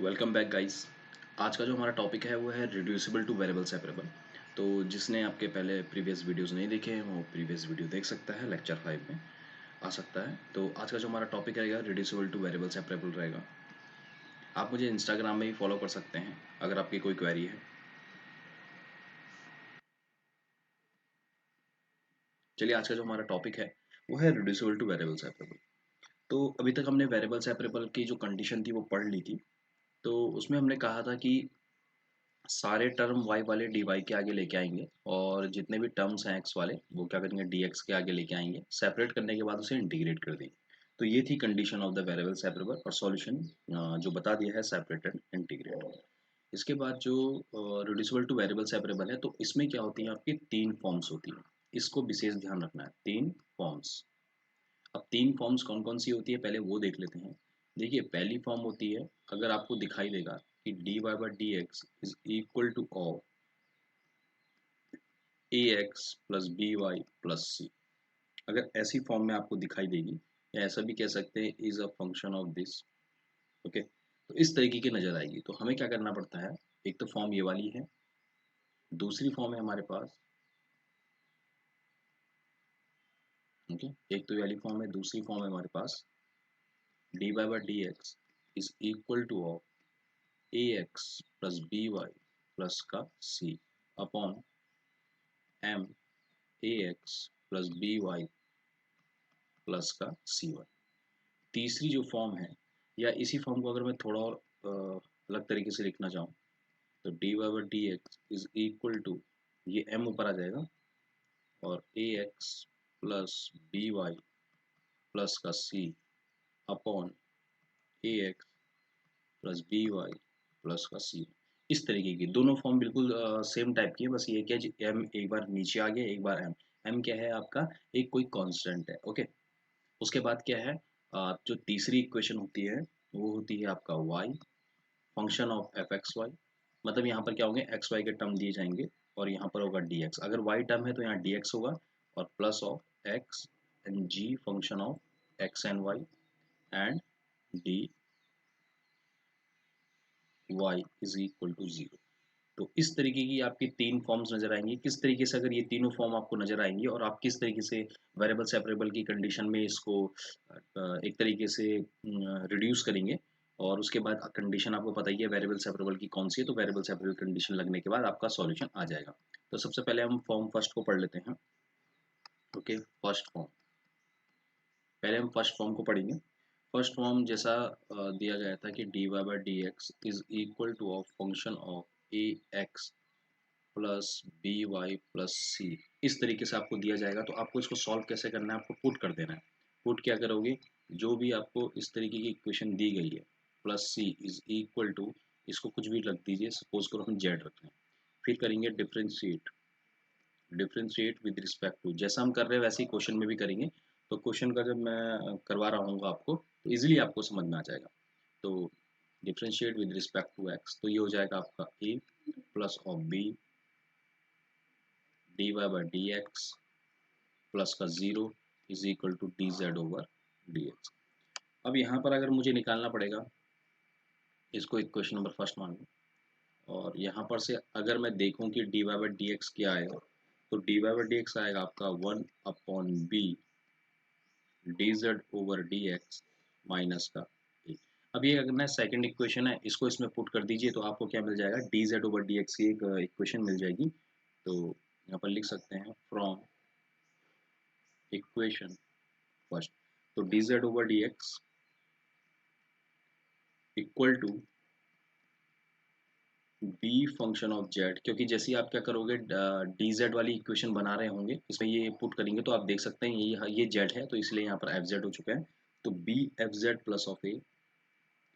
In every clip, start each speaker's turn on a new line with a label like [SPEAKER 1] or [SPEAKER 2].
[SPEAKER 1] Welcome back guys. आज का जो हमारा टॉपिक है वो है रिड्यूसिबल टू वेरिएबल सेपरेबल। तो जिसने आपके पहले प्रीवियस वीडियोस नहीं देखे हैं वो प्रीवियस वीडियो देख सकता है, लेक्चर 5 में आ सकता है। तो आज का जो हमारा टॉपिक रहेगा रिड्यूसिबल टू वेरिएबल सेपरेबल रहेगा। आप मुझे इंस्टाग्राम में भी फॉलो कर सकते हैं अगर आपकी कोई क्वेरी है। चलिए, आज का जो हमारा टॉपिक है वो है रिड्यूसिबल टू वेरिएबल सेपरेबल। तो अभी तक हमने वेरिएबल सेपरेबल की जो कंडीशन थी वो पढ़ ली थी। तो उसमें हमने कहा था कि सारे टर्म y वाले dy के आगे लेके आएंगे और जितने भी टर्म्स हैं x वाले वो क्या करेंगे dx के आगे लेके आएंगे, सेपरेट करने के बाद उसे इंटीग्रेट कर देंगे। तो ये थी condition of the variable separable और सॉल्यूशन जो बता दिया है सेपरेट एंड इंटीग्रेट। इसके बाद जो रिड्यूसिबल टू वेरिएबल सेपरेबल है तो इसमें क्या होती है, आपकी तीन फॉर्म्स होती है। इसको विशेष ध्यान रखना है, तीन फॉर्म्स। अब तीन फॉर्म्स कौन कौन सी होती है पहले वो देख लेते हैं। देखिए, पहली फॉर्म होती है, अगर आपको दिखाई देगा कि dy by D x is equal to of A x plus B Y plus C. अगर ऐसी फॉर्म में आपको दिखाई देगी, या ऐसा भी कह सकते हैं is a function of this. Okay, तो इस तरीके की नजर आएगी। तो हमें क्या करना पड़ता है, एक तो फॉर्म ये वाली है, दूसरी फॉर्म है हमारे पास। ओके, एक तो ये वाली फॉर्म है, दूसरी फॉर्म है हमारे पास dy by D x is equal to of A x plus B Y plus का C upon M A x plus B Y plus का सी वाई। तीसरी जो फॉर्म है, या इसी फॉर्म को अगर मैं थोड़ा और अलग तरीके से लिखना चाहूँ तो D Y by D x is equal to, ये एम ऊपर आ जाएगा और A x plus B Y plus का C upon A x plus B Y plus का सी। इस तरीके की दोनों फॉर्म बिल्कुल सेम टाइप की है, बस ये क्या है, एम एक बार नीचे आ गया, एक बार एम। एम क्या है आपका, एक कोई कांस्टेंट है। ओके, उसके बाद क्या है, जो तीसरी इक्वेशन होती है वो होती है आपका y function of f x y. मतलब यहाँ पर क्या होंगे, एक्स वाई के टर्म दिए जाएंगे और यहाँ पर होगा डी एक्स। अगर y टर्म है तो यहाँ डी एक्स होगा और plus of x and g function of x and y and D y is equal to zero. तो इस तरीके की आपकी तीन फॉर्म्स नजर आएंगी। किस तरीके से अगर ये तीनों फॉर्म आपको नजर आएंगी और आप किस तरीके से वेरिएबल सेपरेबल की कंडीशन में इसको एक तरीके से रिड्यूस करेंगे। और उसके बाद कंडीशन आपको पता ही है वेरिएबल सेपरेबल की कौन सी है, तो वेरिएबल सेपरेबल कंडीशन लगने के बाद आपका सॉल्यूशन आ जाएगा। तो सबसे पहले हम फॉर्म फर्स्ट को पढ़ लेते हैं। ओके, फर्स्ट फॉर्म, पहले हम फर्स्ट फॉर्म को पढ़ेंगे। फर्स्ट फॉर्म जैसा दिया गया था कि D Y by D x is equal to of function of A x plus B Y plus C. इस तरीके से आपको दिया जाएगा। तो आपको इसको सॉल्व कैसे करना है, आपको पुट कर देना है। पुट क्या करोगे, जो भी आपको इस तरीके की इक्वेशन दी गई है plus C is equal to, इसको कुछ भी रख दीजिए, सपोज करो हम जेड रख लें। फिर करेंगे differentiate, differentiate with respect to, जैसा हम कर रहे हैं वैसे ही क्वेश्चन में भी करेंगे। तो क्वेश्चन का जब मैं करवा रहा हूँ आपको तो इजीली आपको समझ में आ जाएगा। तो differentiate with respect to X, तो ये हो जाएगा आपका A plus of B D Y by D x plus का zero is equal to D Z over D x. अब यहाँ पर अगर मुझे निकालना पड़ेगा, इसको इक्वेशन नंबर फर्स्ट मान लो, और यहाँ पर से अगर मैं देखूँ कि D Y by D x क्या आएगा, तो D Y by D x आएगा आपका one upon b d Z over D x minus का ए। अब ये अगर मैं सेकेंड इक्वेशन है, इसको इसमें पुट कर दीजिए तो आपको क्या मिल जाएगा, d Z over D x की एक इक्वेशन मिल जाएगी। तो यहाँ पर लिख सकते हैं फ्रॉम इक्वेशन फर्स्ट, तो d Z over D x equal to b function of z, क्योंकि जैसे ही आप क्या करोगे डी जेड वाली इक्वेशन बना रहे होंगे इसमें ये पुट करेंगे तो आप देख सकते हैं ये जेड है, तो इसलिए यहाँ पर एफ जेड हो चुका है। तो B F Z plus of A,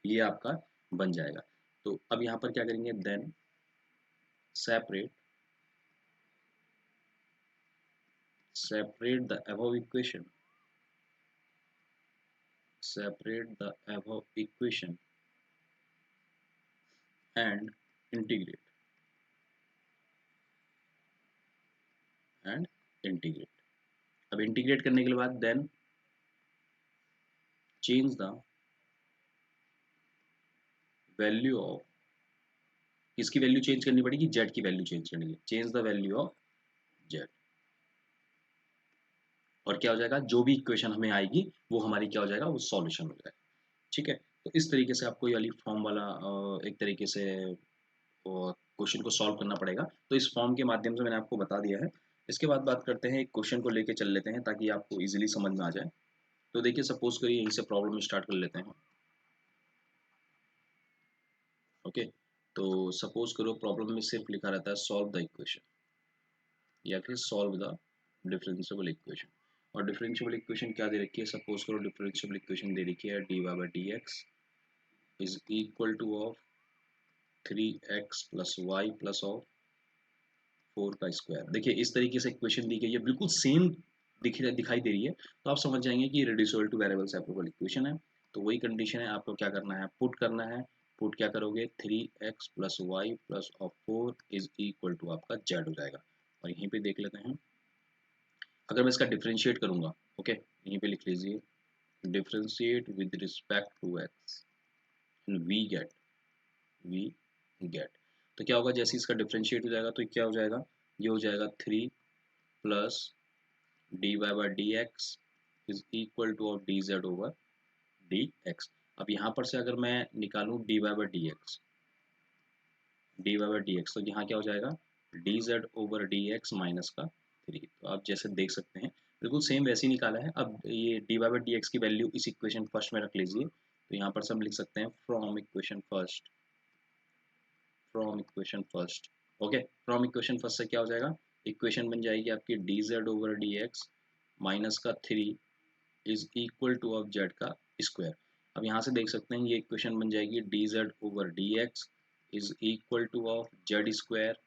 [SPEAKER 1] ये आपका बन जाएगा। तो अब यहाँ पर क्या करेंगे, then separate separate the above equation, separate the above equation and integrate and integrate। अब इंटीग्रेट करने के बाद then change the value of, किसकी वैल्यू चेंज करनी पड़ेगी, जेड की वैल्यू चेंज करनी है, change the value of z. और क्या हो जाएगा, जो भी इक्वेशन हमें आएगी वो हमारी क्या हो जाएगा, वो सॉल्यूशन हो जाएगा। ठीक है, तो इस तरीके से आपको ये वाली फॉर्म वाला एक तरीके से क्वेश्चन को सॉल्व करना पड़ेगा। तो इस फॉर्म के माध्यम से मैंने आपको बता दिया है। इसके बाद बात करते हैं, एक क्वेश्चन को लेके चल लेते हैं ताकि आपको इजीली समझ में आ जाए। तो देखिए, सपोज करिए यहीं से प्रॉब्लम स्टार्ट कर लेते हैं। ओके, तो सपोज करो प्रॉब्लम में सिर्फ लिखा रहता है सॉल्व द इक्वेशन या फिर सॉल्व द डिफरेंशियल इक्वेशन। और डिफरेंशियल इक्वेशन क्या दे रखी है, सपोज करो डिफरेंशियल इक्वेशन दे रखी है dy by D x is equal to of 3x plus y plus of 4 का स्क्वायर। देखिए इस तरीके से इक्वेशन दी गई है, बिल्कुल सेम दिखाई दे रही है, तो आप समझ जाएंगे कि reducible two variable separable equation है। तो वही कंडीशन है, आपको क्या करना है, पुट करना है। पुट क्या करोगे, 3x plus y plus of 4 is equal to आपका जेड हो जाएगा। और यहीं पे देख लेते हैं, अगर मैं इसका डिफ्रेंशिएट करूंगा, ओके यहीं पे लिख लीजिए, differentiate with respect to x we get. तो क्या होगा, जैसे इसका डिफ्रेंशिएट हो जाएगा तो क्या हो जाएगा, ये हो जाएगा 3 plus d Y by D x is equal to of d Z over D x. अब यहाँ पर से अगर मैं निकालूं d Y by D x, तो यहाँ क्या हो जाएगा, d Z over D x minus का 3। तो आप जैसे देख सकते हैं बिल्कुल सेम वैसे ही निकाला है। अब ये d Y by D x की वैल्यू इस इक्वेशन फर्स्ट में रख लीजिए। तो यहाँ पर सब लिख सकते हैं from equation first, from equation first. Okay, from equation first से क्या हो जाएगा, इक्वेशन बन जाएगी आपकी D Z over D x minus का 3 is equal to of z का स्क्वायर। अब यहाँ से देख सकते हैं ये इक्वेशन बन जाएगी D Z over D x is equal to of Z square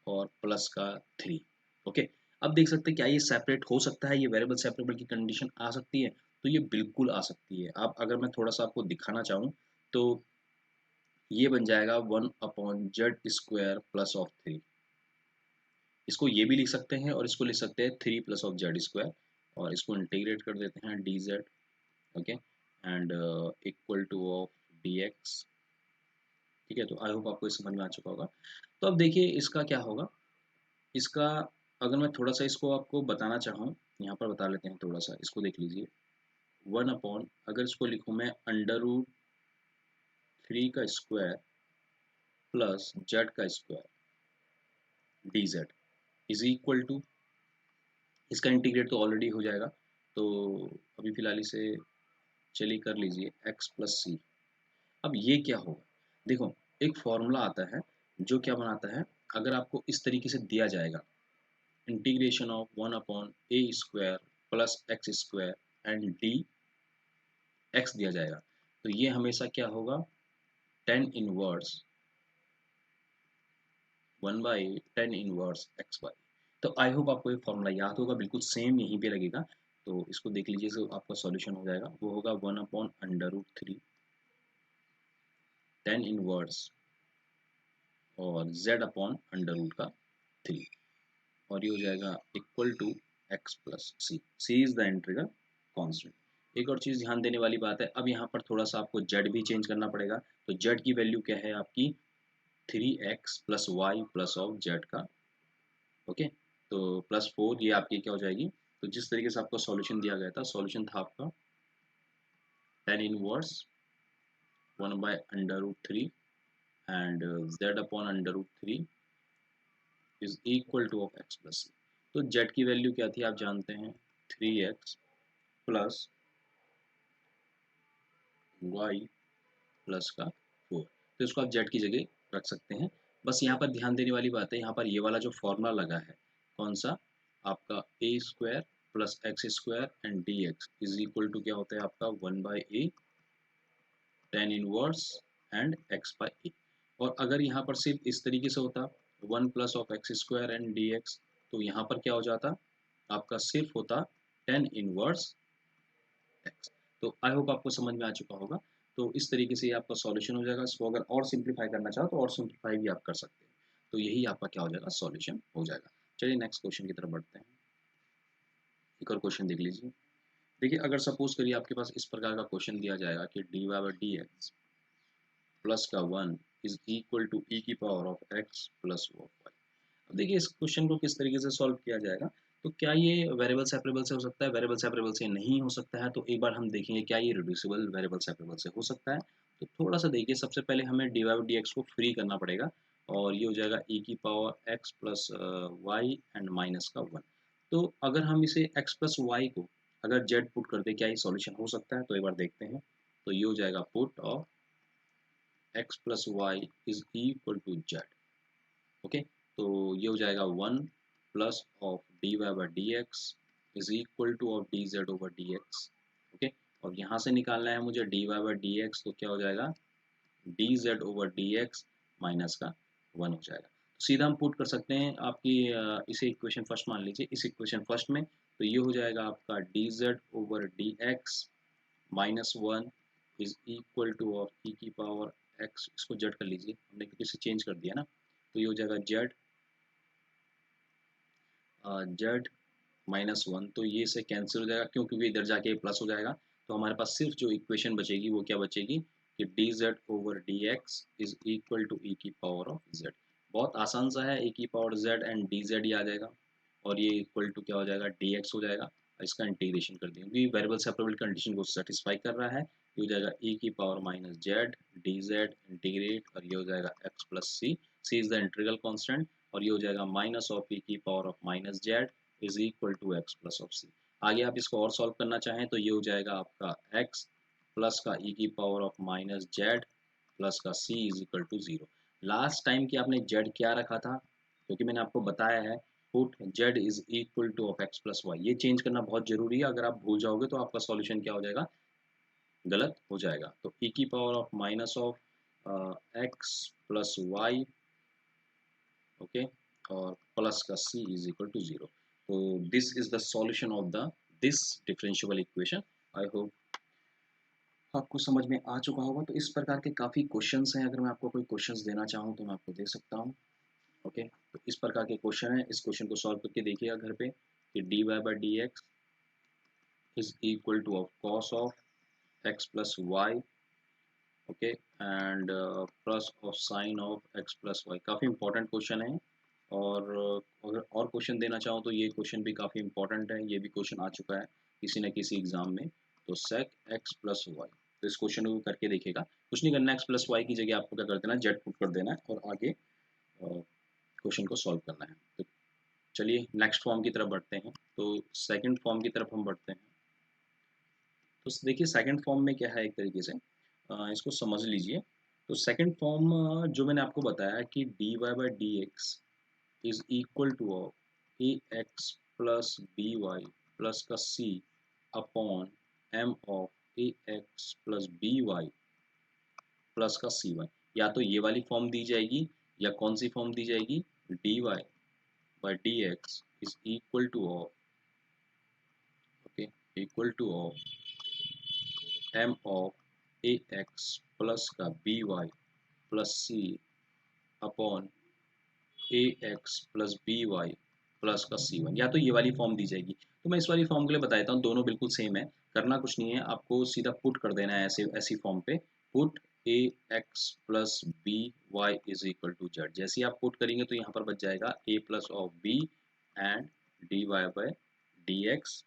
[SPEAKER 1] और प्लस का 3। ओके, अब देख सकते हैं क्या ये सेपरेट हो सकता है, ये वेरिएबल सेपरेबल की कंडीशन आ सकती है, तो ये बिल्कुल आ सकती है। आप अगर मैं थोड़ा सा आपको दिखाना चाहूँ तो ये बन जाएगा 1/z² प्लस ऑफ 3। इसको ये भी लिख सकते हैं और इसको लिख सकते हैं 3 प्लस ऑफ z²। और इसको इंटीग्रेट कर देते हैं dz, okay, and equal to of dx। ठीक है, तो आई होप आपको ये समझ में आ चुका होगा। तो अब देखिए इसका क्या होगा, इसका अगर मैं थोड़ा सा इसको आपको बताना चाहूँ, यहाँ पर बता लेते हैं थोड़ा सा, इसको देख लीजिए। 1 अगर इसको लिखूँ मैं √3 का स्क्वायर प्लस जेड का square dz is equal to, इसका इंटीग्रेट तो ऑलरेडी हो जाएगा, तो अभी फिलहाल इसे चलिए कर लीजिए x प्लस सी। अब ये क्या होगा, देखो एक फॉर्मूला आता है जो क्या बनाता है, अगर आपको इस तरीके से दिया जाएगा, integration of 1/a² plus x² and d x दिया जाएगा, तो ये हमेशा क्या होगा, टेन इनवर्स 1/10 इनवर्स x/। तो आई होप आपको ये फॉर्मूला याद होगा, बिल्कुल सेम यहीं पे लगेगा। तो इसको देख लीजिए, तो आपका सॉल्यूशन हो जाएगा, वो होगा 1/√3 10 इनवर्स और z/√3। और ये हो जाएगा equal to x plus C is the integral constant. एक और चीज़ ध्यान देने वाली बात है, अब यहाँ पर थोड़ा सा आपको z भी चेंज करना पड़ेगा। तो z की वैल्यू क्या है आपकी, 3x plus y plus of z का, ओके, तो +4 ये आपकी क्या हो जाएगी। तो जिस तरीके से आपको सॉल्यूशन दिया गया था, सॉल्यूशन था आपका 10 inverse 1/√3 and z/√3 is equal to of x plus C. तो z की वैल्यू क्या थी आप जानते हैं, 3x प्लस वाई प्लस का 4। तो इसको आप z की जगह रख सकते हैं। बस यहाँ पर ध्यान देने वाली बात है, यहाँ पर ये वाला जो फॉर्मूला लगा है, कौन सा, आपका a² plus x² and dx is equal to क्या होता है आपका 1/a 10 इनवर्स एंड x/a। और अगर यहाँ पर सिर्फ इस तरीके से होता 1 plus of x² and dx, तो यहाँ पर क्या हो जाता, आपका सिर्फ होता 10 इनवर्स x। तो आई होप आपको समझ में आ चुका होगा। तो इस तरीके से ये आपका सॉल्यूशन हो जाएगा। इसको अगर और सिंप्लीफाई करना चाहो तो और सिंप्लीफाई भी आप कर सकते हैं। तो यही आपका क्या हो जाएगा, सॉल्यूशन हो जाएगा। चलिए नेक्स्ट क्वेश्चन की तरफ बढ़ते हैं। एक और क्वेश्चन देख लीजिए। देखिए अगर सपोज करिए आपके पास इस प्रकार का क्वेश्चन दिया जाएगा कि dy by D x plus का 1 इज इक्वल टू ई की power of x plus of y. अब देखिए इस क्वेश्चन को किस तरीके से सॉल्व किया जाएगा। तो क्या ये वेरिएबल सेपरेबल से हो सकता है? वेरिएबल सेपरेबल से नहीं हो सकता है। तो एक बार हम देखेंगे क्या ये रिड्यूसिबल वेरिएबल सेपरेबल से हो सकता है। तो थोड़ा सा देखिए, सबसे पहले हमें डी वाई डी एक्स को फ्री करना पड़ेगा और ये हो जाएगा ई की power x plus y and minus का 1। तो अगर हम इसे एक्स प्लस वाई को अगर जेड पुट कर दे, क्या ये सॉल्यूशन हो सकता है? तो एक बार देखते हैं। तो ये हो जाएगा put of x plus y is equal to z. Okay, तो ये हो जाएगा 1 plus of d Y by D x is equal to of d Z over D x. Okay, और यहाँ से निकालना है मुझे d Y by D x, तो क्या हो जाएगा d Z over D x minus का 1 हो जाएगा। तो सीधा हम पुट कर सकते हैं आपकी इसे इक्वेशन फर्स्ट मान लीजिए, इस इक्वेशन फर्स्ट में। तो ये हो जाएगा आपका D Z over D x minus 1 is equal to of E की पावर एक्स, इसको जेड कर लीजिए, हमने क्योंकि इसे चेंज कर दिया ना। तो ये हो जाएगा जेड जेड माइनस 1, तो ये से कैंसिल हो जाएगा क्यों, क्योंकि इधर जाके प्लस हो जाएगा। तो हमारे पास सिर्फ जो इक्वेशन बचेगी वो क्या बचेगी कि D Z over D x is equal to ई की पावर ऑफ जेड। बहुत आसान सा है, ई की power Z and D Z ही आ जाएगा और ये इक्वल टू क्या हो जाएगा डी एक्स हो जाएगा। इसका इंटीग्रेशन कर दिया क्योंकि वेरिएबल सेपरेबल कंडीशन को सेटिस्फाई कर रहा है। ये हो जाएगा ई की power minus Z D Z integrate, और ये हो जाएगा X plus C is the integral constant, और ये हो जाएगा माइनस ऑफ ई की power of minus Z is equal to X plus of C. आगे आप इसको और सॉल्व करना चाहें तो ये हो जाएगा आपका एक्स प्लस का ई की power of minus Z plus का C is equal to 0। Last time की आपने जेड क्या रखा था, क्योंकि मैंने आपको बताया है put z is equal to of x plus y, ये चेंज करना बहुत जरूरी है। अगर आप भूल जाओगे तो आपका सॉल्यूशन क्या हो जाएगा, गलत हो जाएगा। तो ई की power of minus of x plus y, okay, और प्लस का c इज इक्वल टू 0। तो this is the solution of the this differential equation. I hope आपको समझ में आ चुका होगा। तो इस प्रकार के काफ़ी क्वेश्चंस हैं, अगर मैं आपको कोई क्वेश्चंस देना चाहूँ तो मैं आपको दे सकता हूँ। ओके, तो इस प्रकार के क्वेश्चन है, इस क्वेश्चन को सॉल्व करके देखिएगा घर पे कि D Y by D x is equal to of cos of x plus y, okay, and plus of sine of x plus y. काफ़ी इंपॉर्टेंट क्वेश्चन है। और अगर और क्वेश्चन देना चाहो तो ये क्वेश्चन भी काफ़ी इंपॉर्टेंट है, ये भी क्वेश्चन आ चुका है किसी न किसी एग्जाम में। तो सेक एक्स प्लस वाई, तो इस क्वेश्चन को करके देखिएगा। कुछ नहीं करना है, एक्स प्लस वाई की जगह आपको क्या कर देना है, जेड पुट कर देना है और आगे क्वेश्चन को सॉल्व करना है। तो चलिए नेक्स्ट फॉर्म की तरफ बढ़ते हैं। तो सेकेंड फॉर्म की तरफ हम बढ़ते हैं। तो देखिए सेकेंड फॉर्म में क्या है, एक तरीके से इसको समझ लीजिए। तो सेकेंड फॉर्म जो मैंने आपको बताया कि D Y by D x is equal to of A x plus B Y plus का C upon M of A x plus B Y plus का सी वाई। या तो ये वाली फॉर्म दी जाएगी या कौन सी फॉर्म दी जाएगी, D Y by D x is equal to of, okay, equal to of M of A x plus का B Y plus C upon A x plus B Y plus का सी one. या तो ये वाली form दी जाएगी। तो मैं इस वाली फॉर्म के लिए बता देता हूँ, दोनों बिल्कुल सेम है। करना कुछ नहीं है, आपको सीधा पुट कर देना है ऐसे ऐसी फॉर्म पे, put a x plus B y is equal to z. जैसे ही आप पुट करेंगे तो यहाँ पर बच जाएगा A plus of B and D Y by D x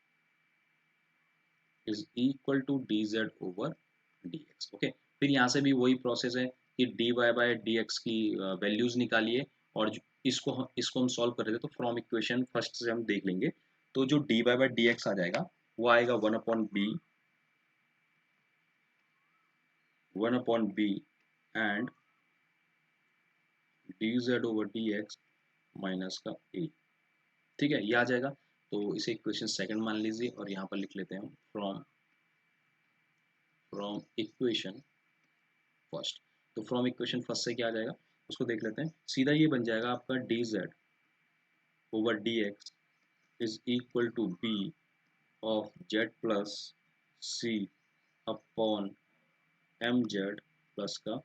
[SPEAKER 1] is equal to D Z over D x. Okay, फिर यहाँ से भी वही प्रोसेस है कि D Y by D x की वैल्यूज निकालिए, और इसको हम सॉल्व कर रहे थे तो फ्रॉम इक्वेशन फर्स्ट से हम देख लेंगे। तो जो D Y by D X आ जाएगा वो आएगा one upon B and D Z over D x minus का ए। ठीक है, ये आ जाएगा। तो इसे इक्वेशन सेकंड मान लीजिए और यहाँ पर लिख लेते हैं फ्रॉम फ्रॉम इक्वेशन फर्स्ट। तो फ्रॉम इक्वेशन फर्स्ट से क्या आ जाएगा उसको देख लेते हैं। सीधा ये बन जाएगा आपका D Z over D x is equal to b of z plus C upon m z plus का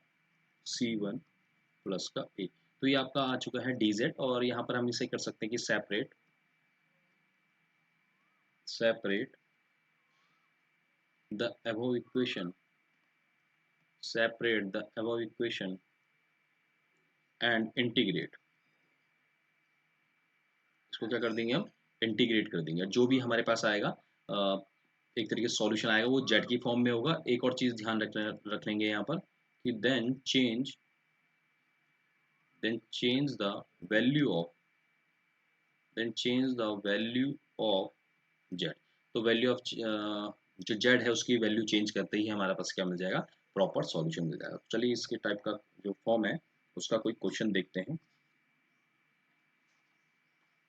[SPEAKER 1] सी वन प्लस का ए। तो ये आपका आ चुका है डी जेड, और यहाँ पर हम इसे कर सकते हैं कि separate separate the above equation separate the above equation and integrate. इसको क्या कर देंगे हम, इंटीग्रेट कर देंगे। जो भी हमारे पास आएगा एक तरीके से सॉल्यूशन आएगा वो जेड की फॉर्म में होगा। एक और चीज ध्यान रख लेंगे यहाँ पर कि change the value of of Z. तो वैल्यू ऑफ जो जेड है उसकी वैल्यू चेंज करते ही हमारे पास क्या मिल जाएगा, प्रॉपर सॉल्यूशन मिल जाएगा। चलिए इसके टाइप का जो फॉर्म है उसका कोई क्वेश्चन देखते हैं।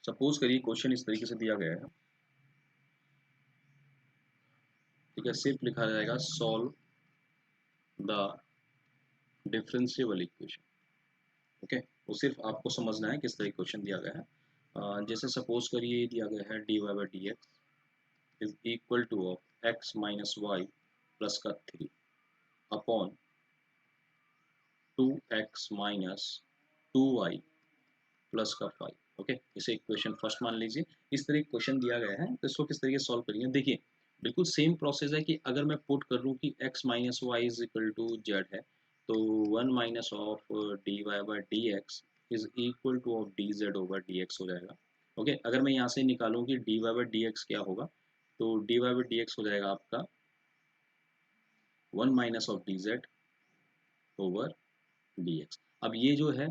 [SPEAKER 1] सपोज करिए क्वेश्चन इस तरीके से दिया गया है, ठीक है। सिर्फ लिखा जाएगा solve the differential equation, okay. वो सिर्फ आपको समझना है किस तरह क्वेश्चन दिया गया है। जैसे सपोज करिए दिया गया है d Y by D x is equal to of x minus Y plus का 3 upon 2x minus 2y plus का 5, ओके। इसे इक्वेशन फर्स्ट मान लीजिए। इस तरह क्वेश्चन दिया गया है तो इसको किस तरीके से सॉल्व करेंगे, देखिए बिल्कुल सेम प्रोसेस है कि अगर मैं पुट कर लूँ कि x minus y is equal to z है, तो 1 minus of d Y by D x is equal to of d Z over D x हो जाएगा, ओके। अगर मैं यहाँ से निकालूँ कि D Y by D x क्या होगा, तो D Y by D x हो जाएगा आपका 1 minus of d Z over D x. अब ये जो है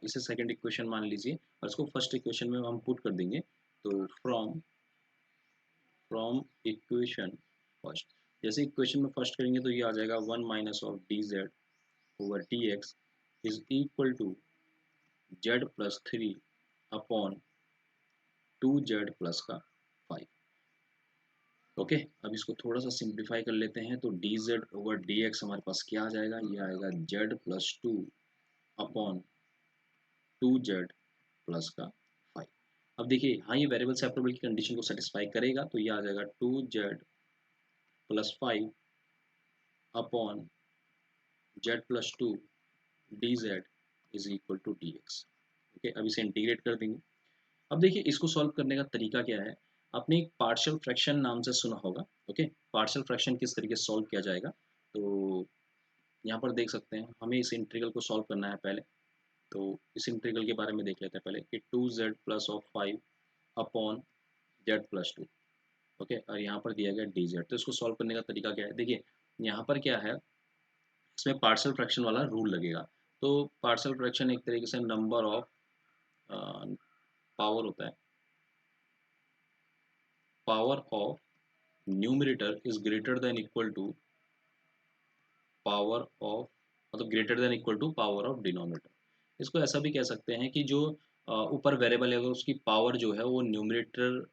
[SPEAKER 1] इसे सेकंड इक्वेशन मान लीजिए और इसको फर्स्ट इक्वेशन में हम पुट कर देंगे। तो फ्रॉम इक्वेशन फर्स्ट, जैसे इक्वेशन में फर्स्ट करेंगे तो ये आ जाएगा 1 minus of d Z over D x is equal to z plus 3 upon 2z plus का 5, ओके। अब इसको थोड़ा सा सिंप्लीफाई कर लेते हैं तो d Z over D x हमारे पास क्या आ जाएगा, ये आएगा Z plus 2 upon 2z plus का 5। अब देखिए हाँ, ये वेरिएबल सेपरेबल की कंडीशन को सेटिस्फाई करेगा तो ये आ जाएगा 2z plus 5 upon z plus 2 dz is equal to dx, okay. अब इसे इंटीग्रेट कर देंगे। अब देखिए इसको सॉल्व करने का तरीका क्या है, आपने एक पार्शियल फ्रैक्शन नाम से सुना होगा, ओके। पार्शियल फ्रैक्शन किस तरीके से सॉल्व किया जाएगा, तो यहाँ पर देख सकते हैं हमें इस इंटीग्रल को सॉल्व करना है पहले। तो इस इंटीग्रल के बारे में देख लेते हैं पहले कि 2z plus of 5 upon z plus 2, okay. और यहाँ पर दिया गया डी जेड। तो इसको सॉल्व करने का तरीका क्या है, देखिए यहाँ पर क्या है, इसमें पार्शियल फ्रैक्शन वाला रूल लगेगा। तो पार्शियल फ्रैक्शन एक तरीके से नंबर ऑफ पावर होता है, power of numerator is greater than equal to power of, मतलब greater than equal to power of denominator. इसको ऐसा भी कह सकते हैं कि जो ऊपर वेरिएबल है उसकी पावर जो है वो न्यूमरेटर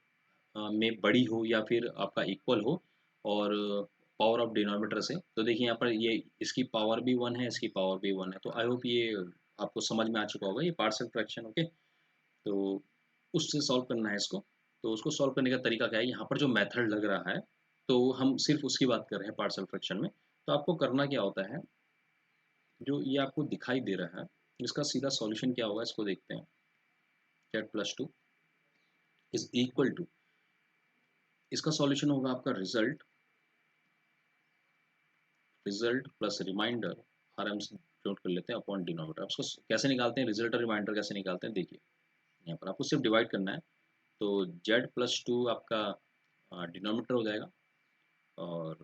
[SPEAKER 1] में बड़ी हो या फिर आपका इक्वल हो, और पावर ऑफ डिनोमिनेटर से। तो देखिए यहाँ पर ये इसकी पावर भी 1 है, इसकी पावर भी 1 है। तो आई होप ये आपको समझ में आ चुका होगा, ये पार्शियल फ्रैक्शन, ओके। तो उससे सॉल्व करना है इसको। तो उसको सॉल्व करने का तरीका क्या है, यहाँ पर जो मेथड लग रहा है तो हम सिर्फ उसकी बात कर रहे हैं पार्शियल फ्रैक्शन में। तो आपको करना क्या होता है, जो ये आपको दिखाई दे रहा है इसका सीधा सॉल्यूशन क्या होगा इसको देखते हैं। Z plus 2 is equal to, इसका सॉल्यूशन होगा आपका रिजल्ट प्लस रिमाइंडर, आराम से नोट कर लेते हैं, अपॉन डिनोमिनेटर। उसको कैसे निकालते हैं, रिजल्ट और रिमाइंडर कैसे निकालते हैं, देखिए यहाँ पर आपको सिर्फ डिवाइड करना है। तो जेड प्लस 2 आपका डिनोमिनेटर हो जाएगा और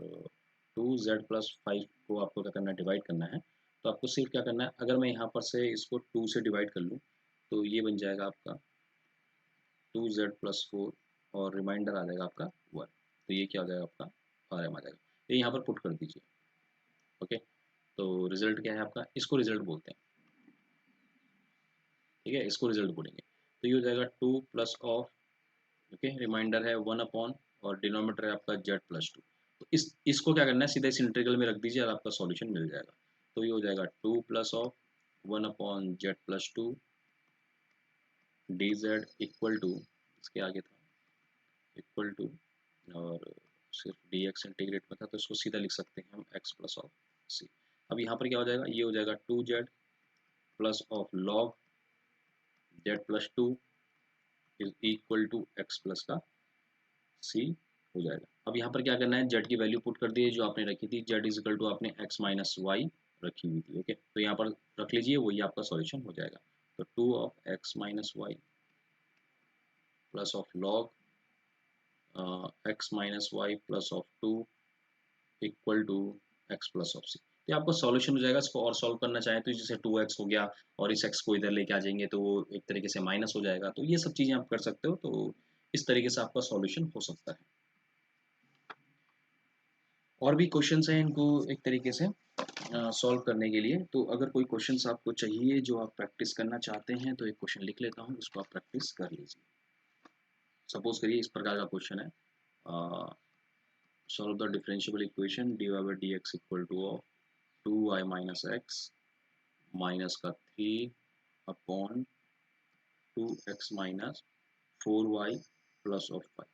[SPEAKER 1] 2z प्लस 5 को आपको क्या करना है, डिवाइड करना है। तो आपको सिर्फ क्या करना है, अगर मैं यहाँ पर से इसको 2 से डिवाइड कर लूँ तो ये बन जाएगा आपका 2z प्लस 4 और रिमाइंडर आ जाएगा आपका 1। तो ये क्या हो जाएगा आपका RM आ जाएगा। ये यहाँ पर पुट कर दीजिए, ओके। तो रिजल्ट क्या है आपका, इसको रिजल्ट बोलते हैं, ठीक है, इसको रिजल्ट बोलेंगे। तो ये हो जाएगा 2 प्लस ऑफ, ओके, रिमाइंडर है 1 अपॉन और डिनोमिनेटर है आपका जेड प्लस 2। तो इसको क्या करना है, सीधा इस इंटीग्रल में रख दीजिए और आपका सॉल्यूशन मिल जाएगा। तो ये हो जाएगा 2 plus of 1 upon z plus 2 d z equal to, इसके आगे था इक्वल टू, और सिर्फ डी एक्स इंटीग्रेट में था तो इसको सीधा लिख सकते हैं हम एक्स प्लस ऑफ सी। अब यहाँ पर क्या हो जाएगा, ये हो जाएगा 2z plus of log Z plus 2 is equal to X plus का सी हो जाएगा। अब यहाँ पर क्या करना है, जेड की वैल्यू पुट कर दी है जो आपने रखी थी, जेड इज इक्वल टू आपने एक्स माइनस वाई रखी हुई थी। ओके, तो यहाँ पर रख लीजिए, वही आपका सॉल्यूशन हो जाएगा। तो 2 of x minus Y plus of log X minus Y plus of 2 equal to X plus of C. तो आपको सॉल्यूशन हो जाएगा। इसको और सॉल्व करना चाहें तो जैसे 2x हो गया और इस x को इधर लेके आ जाएंगे तो वो एक तरीके से माइनस हो जाएगा। तो ये सब चीज़ें आप कर सकते हो। तो इस तरीके से आपका सॉल्यूशन हो सकता है। और भी क्वेश्चंस हैं, इनको एक तरीके से सॉल्व करने के लिए। तो अगर कोई क्वेश्चंस आपको चाहिए जो आप प्रैक्टिस करना चाहते हैं तो एक क्वेश्चन लिख लेता हूँ, इसको आप प्रैक्टिस कर लीजिए। सपोज करिए इस प्रकार का क्वेश्चन है, solve the differentiable equation dy by D x equal to of 2y minus x minus का 3 upon 2x minus 4y plus of 5।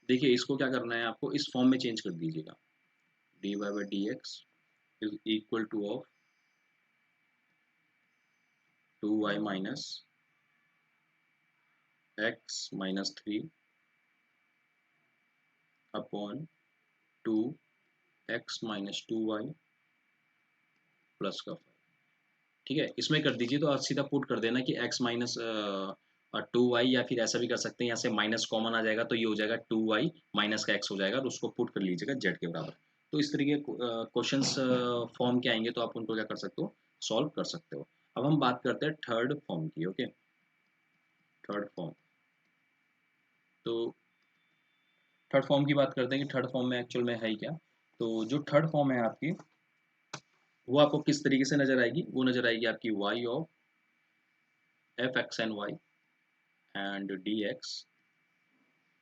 [SPEAKER 1] देखिए इसको क्या करना है, आपको इस फॉर्म में चेंज कर दीजिएगा। dy by D x is equal to of 2y minus x minus 3 upon 2x minus 2y plus का 5। ठीक है, इसमें कर दीजिए तो सीधा पुट कर देना कि x माइनस 2y, या फिर ऐसा भी कर सकते हैं, यहाँ से माइनस कॉमन आ जाएगा तो ये हो जाएगा 2y माइनस का x हो जाएगा और उसको पुट कर लीजिएगा z के बराबर। तो इस तरीके क्वेश्चंस फॉर्म के आएंगे तो आप उनको क्या कर सकते हो, सॉल्व कर सकते हो। अब हम बात करते हैं थर्ड फॉर्म की। Okay, third form. तो थर्ड फॉर्म की बात करते हैं कि थर्ड फॉर्म में एक्चुअल में है ही क्या। तो जो थर्ड फॉर्म है आपकी, वो आपको किस तरीके से नजर आएगी, वो नजर आएगी आपकी y of f x and y and d x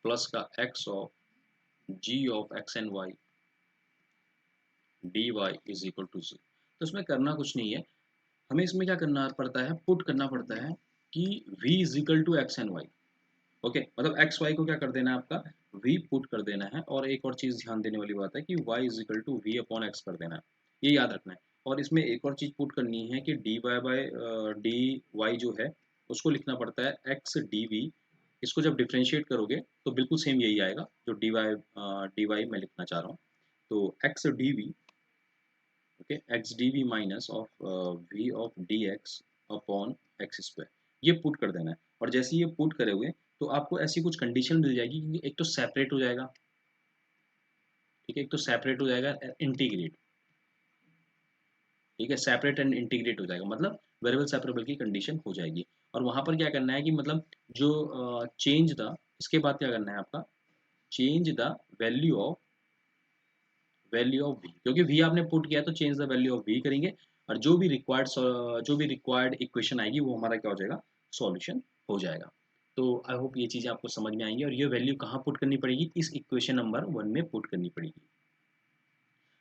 [SPEAKER 1] plus का x of g of x and y d y is equal to 0। तो इसमें करना कुछ नहीं है, हमें इसमें क्या करना पड़ता है, पुट करना पड़ता है कि v is equal to x and y. Okay, मतलब एक्स वाई को क्या कर देना है, आपका v पुट कर देना है। और एक और चीज़ ध्यान देने वाली बात है कि y is equal to v upon x कर देना है, ये याद रखना है। और इसमें एक और चीज़ पुट करनी है कि D Y by d y जो है उसको लिखना पड़ता है एक्स डी वी। इसको जब डिफ्रेंशिएट करोगे तो बिल्कुल सेम यही आएगा जो डी वाई मैं लिखना चाह रहा हूँ। तो x d v, okay, x d v minus of v of d x upon x square, ये पुट कर देना है। और जैसे ये पुट करे हुए तो आपको ऐसी कुछ कंडीशन मिल जाएगी कि एक तो सेपरेट हो जाएगा, ठीक है, एक तो सेपरेट हो जाएगा, इंटीग्रेट, ठीक है, सेपरेट एंड इंटीग्रेट हो जाएगा, मतलब वेरिएबल सेपरेबल की कंडीशन हो जाएगी। और वहां पर क्या करना है कि मतलब जो चेंज द, इसके बाद क्या करना है आपका, change the value of v, क्योंकि v आपने पुट किया तो change the value of v करेंगे। और जो भी रिक्वायर्ड इक्वेशन आएगी वो हमारा क्या हो जाएगा, सॉल्यूशन हो जाएगा। तो आई होप ये चीज़ें आपको समझ में आएंगी। और ये वैल्यू कहाँ पुट करनी पड़ेगी, इस इक्वेशन नंबर 1 में पुट करनी पड़ेगी।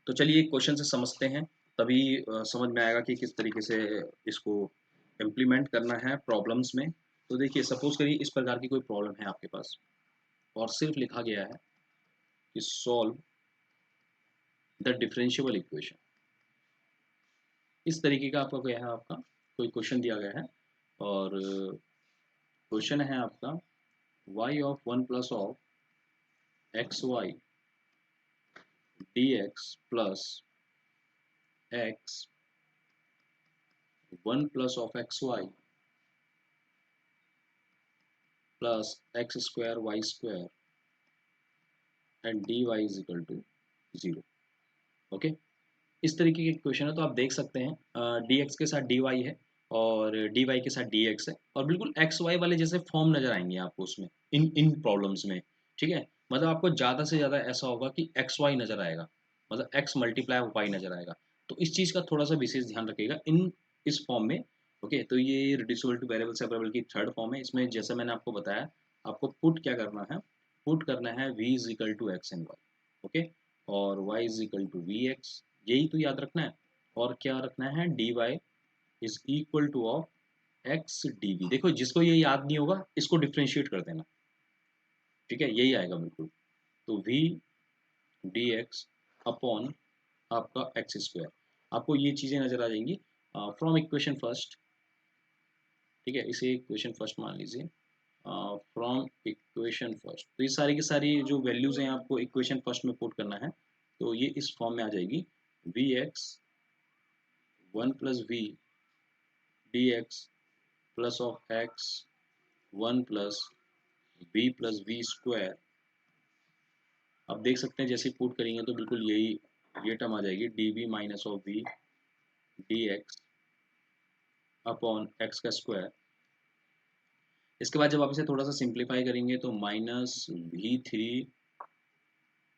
[SPEAKER 1] तो चलिए क्वेश्चन से समझते हैं, तभी समझ में आएगा कि किस तरीके से इसको इम्प्लीमेंट करना है प्रॉब्लम्स में। तो देखिए सपोज करिए इस प्रकार की कोई प्रॉब्लम है आपके पास और सिर्फ लिखा गया है कि सॉल्व द डिफरेंशिएबल इक्वेशन। इस तरीके का आपका क्या है, आपका कोई क्वेश्चन दिया गया है और क्वेश्चन है आपका y of 1 plus of x y d x plus x 1 plus of x y plus x square y square and D y is equal to 0। Okay, इस तरीके के क्वेश्चन है। तो आप देख सकते हैं डी एक्स के साथ डी वाई है और डी वाई के साथ डी एक्स है, और बिल्कुल एक्स वाई वाले जैसे फॉर्म नजर आएंगे आपको उसमें, इन इन प्रॉब्लम्स में। ठीक है, मतलब आपको ज़्यादा से ज़्यादा ऐसा होगा कि एक्स वाई नजर आएगा, मतलब एक्स मल्टीप्लाई वाई नजर आएगा। तो इस चीज़ का थोड़ा सा विशेष ध्यान रखिएगा इन इस फॉर्म में। ओके, तो ये रिड्यूसिबल टू वेरिएबल सेपरेबल की थर्ड फॉर्म है। इसमें जैसे मैंने आपको बताया, आपको पुट क्या करना है, पुट करना है v is equal to x and y. Okay, और y is equal to v x, यही तो याद रखना है। और क्या रखना है, dy is equal to of x d v. देखो जिसको ये याद नहीं होगा इसको डिफ्रेंशिएट कर देना, ठीक है, यही आएगा बिल्कुल। तो v डी एक्स अपॉन आपका एक्स स्क्वायर, आपको ये चीज़ें नजर आ जाएंगी फ्रॉम इक्वेशन फर्स्ट। ठीक है, इसे इक्वेशन फर्स्ट मान लीजिए। From equation first. तो ये सारी की सारी जो वैल्यूज हैं आपको इक्वेशन फर्स्ट में पुट करना है। तो ये इस फॉर्म में आ जाएगी, v x 1 + v dx plus of x 1 + v + v²। अब देख सकते हैं जैसे पुट करेंगे तो बिल्कुल यही ये टर्म आ जाएगी, dv - of v dx upon x का स्क्वायर। इसके बाद जब आप इसे थोड़ा सा सिंप्लीफाई करेंगे तो -v3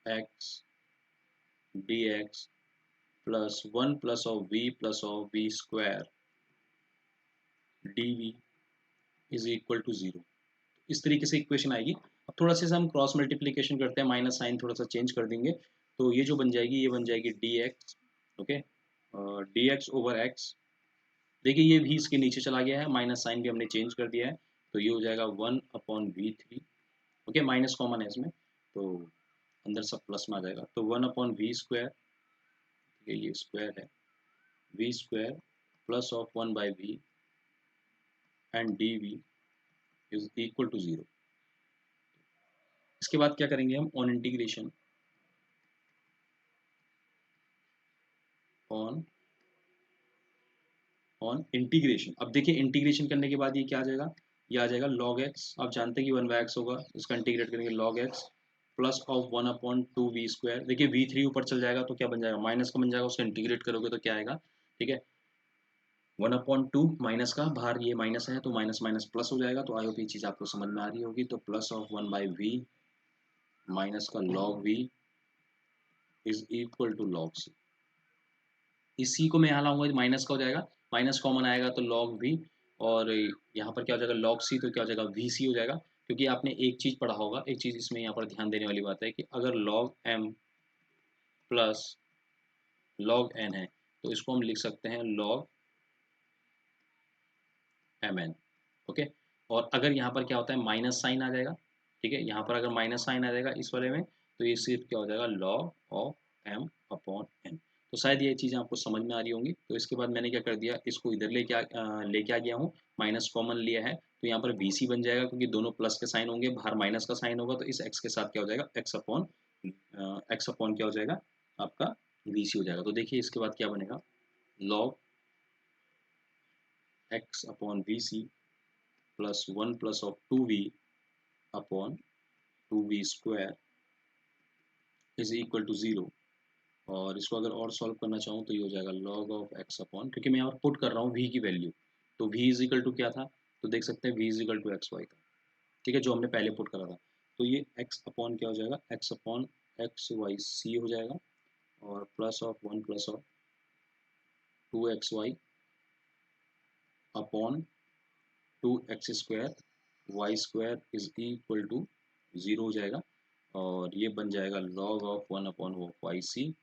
[SPEAKER 1] x dx plus 1 + v+v² dv is equal to 0। इस तरीके से इक्वेशन आएगी। अब थोड़ा सा हम क्रॉस मल्टीप्लिकेशन करते हैं, माइनस साइन थोड़ा सा चेंज कर देंगे, तो ये जो बन जाएगी, ये बन जाएगी dx, okay, dx over x। देखिए ये भी इसके नीचे चला गया है, माइनस साइन भी हमने चेंज कर दिया है, तो ये हो जाएगा 1/v3, ओके, माइनस कॉमन है इसमें तो अंदर सब प्लस में आ जाएगा, तो 1/v², ठीक है, ये स्क्वायर है, v² plus of 1/v and dv is equal to 0। इसके बाद क्या करेंगे हम, ऑन इंटीग्रेशन, ऑन इंटीग्रेशन। अब देखिए इंटीग्रेशन करने के बाद ये क्या आ जाएगा, ये आ जाएगा log x। आप जानते हैं कि 1/x होगा, इसका इंटीग्रेट करेंगे log x plus of 1/2v²। देखिए v3 ऊपर चल जाएगा तो क्या बन जाएगा, माइनस का बन जाएगा, उसका इंटीग्रेट करोगे तो क्या आएगा, ठीक है, 1/2 माइनस का बाहर ये माइनस है तो माइनस माइनस प्लस हो जाएगा। तो आई होप ये चीज़ आपको समझ में आ रही होगी। तो प्लस ऑफ 1/v माइनस का log v is equal to log c। इसी को मैं यहाँ लाऊंगा, माइनस का हो जाएगा, माइनस कॉमन आएगा तो log v, और यहाँ पर क्या हो जाएगा log c, तो क्या हो जाएगा vc हो जाएगा। क्योंकि आपने एक चीज़ पढ़ा होगा, एक चीज़ इसमें यहाँ पर ध्यान देने वाली बात है कि अगर log m plus log n है तो इसको हम लिख सकते हैं log mn, ओके। और अगर यहाँ पर क्या होता है, माइनस साइन आ जाएगा, ठीक है, यहाँ पर अगर माइनस साइन आ जाएगा इस वाले में, तो ये सिर्फ क्या हो जाएगा, log of m upon n। तो शायद ये चीज़ें आपको समझ में आ रही होंगी। तो इसके बाद मैंने क्या कर दिया, इसको इधर लेके आ गया हूँ, माइनस कॉमन लिया है, तो यहाँ पर vc बन जाएगा, क्योंकि दोनों प्लस के साइन होंगे, बाहर माइनस का साइन होगा, तो इस x के साथ क्या हो जाएगा, x अपॉन क्या हो जाएगा आपका vc हो जाएगा। तो देखिए इसके बाद क्या बनेगा, log x upon vc plus 1 plus of 2v upon 2v² is equal to 0। और इसको अगर और सॉल्व करना चाहूँ तो ये हो जाएगा log ऑफ x अपॉन, क्योंकि मैं यहाँ पुट कर रहा हूँ v की वैल्यू, तो v इज इक्वल टू क्या था, तो देख सकते हैं v is equal to x y था, ठीक है, जो हमने पहले पुट करा था। तो ये x अपॉन क्या हो जाएगा, x upon x y c हो जाएगा, और plus of 1 plus of 2xy upon 2x² y² is equal to 0 हो जाएगा। और ये बन जाएगा log of 1 upon y c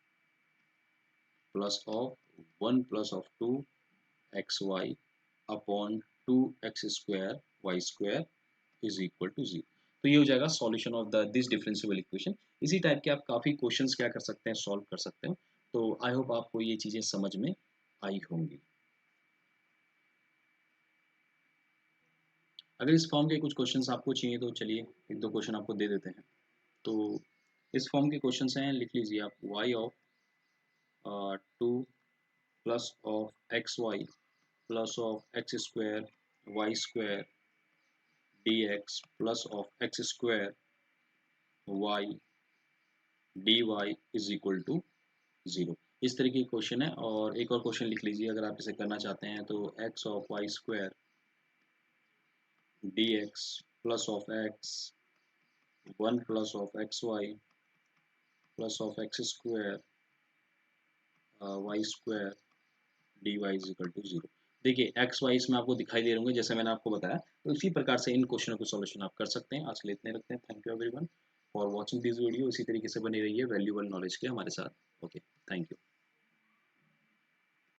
[SPEAKER 1] plus of 1 plus of 2xy upon 2x² y² is equal to 0। तो ये हो जाएगा solution of the this differential equation. इसी टाइप के आप काफ़ी क्वेश्चंस क्या कर सकते हैं, सॉल्व कर सकते हैं। तो आई होप आपको ये चीज़ें समझ में आई होंगी। अगर इस फॉर्म के कुछ क्वेश्चंस आपको चाहिए तो चलिए एक दो क्वेश्चन आपको दे देते हैं। तो इस फॉर्म के क्वेश्चंस हैं, लिख लीजिए आप, y of 2 plus of x y plus of x² y² dx plus of x² y dy is equal to 0। इस तरीके की क्वेश्चन है। और एक और क्वेश्चन लिख लीजिए अगर आप इसे करना चाहते हैं, तो x of y² dx plus of x 1 plus of xy plus of x² y² dy is equal to 0। देखिए एक्स वाई इसमें आपको दिखाई दे रहे होंगे जैसे मैंने आपको बताया। तो इसी प्रकार से इन क्वेश्चनों को सॉल्यूशन आप कर सकते हैं। आज के लिए इतने रखते हैं। Thank you everyone for watching this video. इसी तरीके से बने रहिए वैल्यूएबल नॉलेज के हमारे साथ। Okay, thank you.